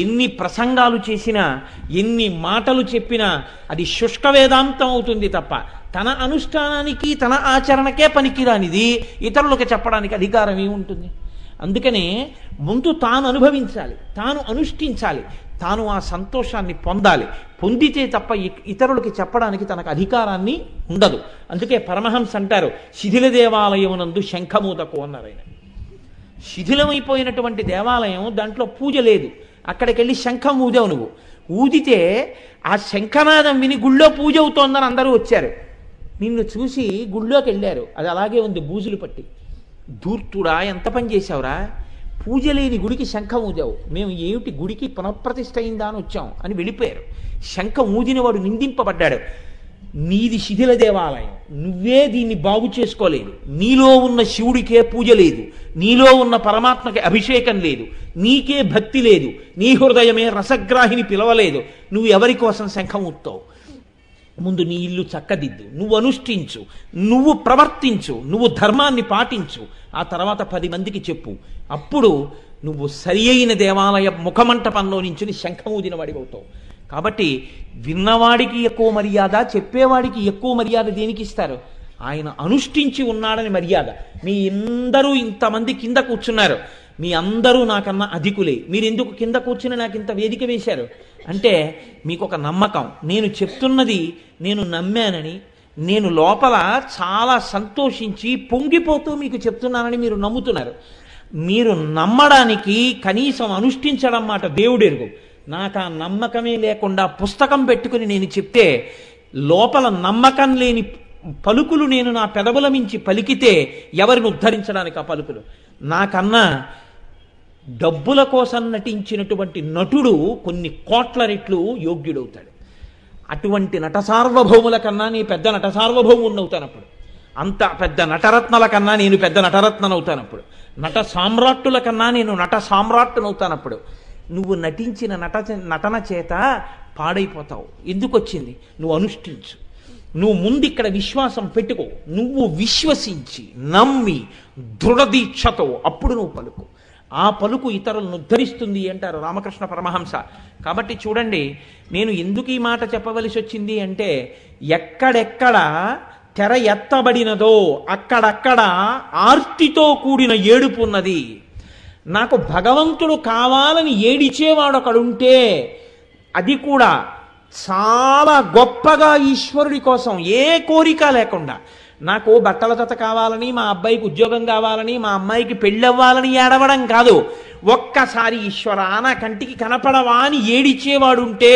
ఎన్ని ప్రసంగాలు చేసినా ఎన్ని మాటలు చెప్పినా అది శుష్క వేదాంతం అవుతుంది తప్ప తన అనుష్ఠానానికి తన ఆచరణకే పనికిరానిది ఇతరులకు చెప్పడానికి అధికారం ఏముంటుంది? అందుకనే ముందు తాను అనుభవించాలి, తాను అనుష్ఠించాలి, తాను ఆ సంతోషాన్ని పొందాలి. పొందితే తప్ప ఇతరులకి చెప్పడానికి తనకు అధికారాన్ని ఉండదు. అందుకే పరమహంస అంటారు, శిథిల దేవాలయమునందు శంఖమూదకు అన్నారు ఆయన. శిథిలమైపోయినటువంటి దేవాలయం, దాంట్లో పూజ లేదు, అక్కడికి వెళ్ళి శంఖం ఊదావు నువ్వు. ఊదితే ఆ శంఖనాదం విని గుళ్ళో పూజ అవుతోందని అందరూ వచ్చారు. నిన్ను చూసి గుళ్ళోకి వెళ్ళారు, అది అలాగే ఉంది బూజులు పట్టి. ధూర్తుడా, ఎంత పని చేశావురా, పూజ లేని గుడికి శంఖం ఊదావు, మేము ఏమిటి గుడికి పునఃప్రతిష్ఠ అయిందా అని వచ్చాం అని వెళ్ళిపోయారు. శంఖం ఊదినవాడు నిందింపబడ్డాడు. నీది శిథిల దేవాలయం, నువ్వే దీన్ని బాగు చేసుకోలేదు, నీలో ఉన్న శివుడికే పూజ లేదు, నీలో ఉన్న పరమాత్మకి అభిషేకం లేదు, నీకే భక్తి లేదు, నీ హృదయమే రసగ్రాహిని పిలవలేదు, నువ్వు ఎవరి కోసం శంఖం ఊస్తావు? ముందు నీ ఇల్లు చక్కదిద్దు, నువ్వు అనుష్ఠించు, నువ్వు ప్రవర్తించు, నువ్వు ధర్మాన్ని పాటించు, ఆ తర్వాత 10 మందికి చెప్పు. అప్పుడు నువ్వు సరి అయిన దేవాలయ ముఖమంటపంలో నుంచి శంఖమూదిన వాడివి అవుతావు. కాబట్టి విన్నవాడికి ఎక్కువ మర్యాద, చెప్పేవాడికి ఎక్కువ మర్యాద దేనికి ఇస్తారు? ఆయన అనుష్ఠించి ఉన్నాడని మర్యాద. మీ అందరూ ఇంతమంది కింద కూర్చున్నారు, మీ అందరూ నాకన్నా అధికులే, మీరు ఎందుకు కింద కూర్చుని నాకు ఇంత వేదిక వేశారు అంటే మీకు ఒక నమ్మకం, నేను చెప్తున్నది నేను నమ్మానని, నేను లోపల చాలా సంతోషించి పొంగిపోతూ మీకు చెప్తున్నానని మీరు నమ్ముతున్నారు. మీరు నమ్మడానికి కనీసం అనుష్ఠించడం మాట దేవుడెరుగు. నాకు ఆ నమ్మకమే లేకుండా పుస్తకం పెట్టుకుని నేను చెప్తే లోపల నమ్మకం లేని పలుకులు నేను నా పెదవుల మించి పలికితే ఎవరిని ఉద్ధరించడానికి ఆ పలుకులు? నాకన్నా డబ్బుల కోసం నటించినటువంటి నటుడు కొన్ని కోట్ల రెట్లు యోగ్యుడవుతాడు. అటువంటి నట సార్వభౌముల కన్నా నీ పెద్ద నట సార్వభౌముని అవుతానప్పుడు, అంత పెద్ద నటరత్నల కన్నా నేను పెద్ద నటరత్ననవుతానప్పుడు, నట సామ్రాట్టుల కన్నా నేను నట సామ్రాట్టునవుతానప్పుడు. నువ్వు నటించిన నటన చేత పాడైపోతావు. ఎందుకు వచ్చింది? నువ్వు అనుష్ఠించు. నువ్వు ముందు ఇక్కడ విశ్వాసం పెట్టుకో, నువ్వు విశ్వసించి నమ్మి దృఢదీక్షతో అప్పుడు నువ్వు పలుకు. ఆ పలుకు ఇతరులను ఉద్ధరిస్తుంది అంటారు రామకృష్ణ పరమహంస. కాబట్టి చూడండి, నేను ఎందుకు ఈ మాట చెప్పవలసి వచ్చింది అంటే, ఎక్కడెక్కడ తెర ఎత్తబడినదో అక్కడక్కడ ఆర్తితో కూడిన ఏడుపు ఉన్నది. నాకు భగవంతుడు కావాలని ఏడిచేవాడు ఒకడుంటే, అది కూడా చాలా గొప్పగా ఈశ్వరుడి కోసం, ఏ కోరిక లేకుండా, నాకు బట్టల జత కావాలని, మా అబ్బాయికి ఉద్యోగం కావాలని, మా అమ్మాయికి పెళ్ళవ్వాలని ఏడవడం కాదు, ఒక్కసారి ఈశ్వరా నా కంటికి కనపడవా అని ఏడిచేవాడుంటే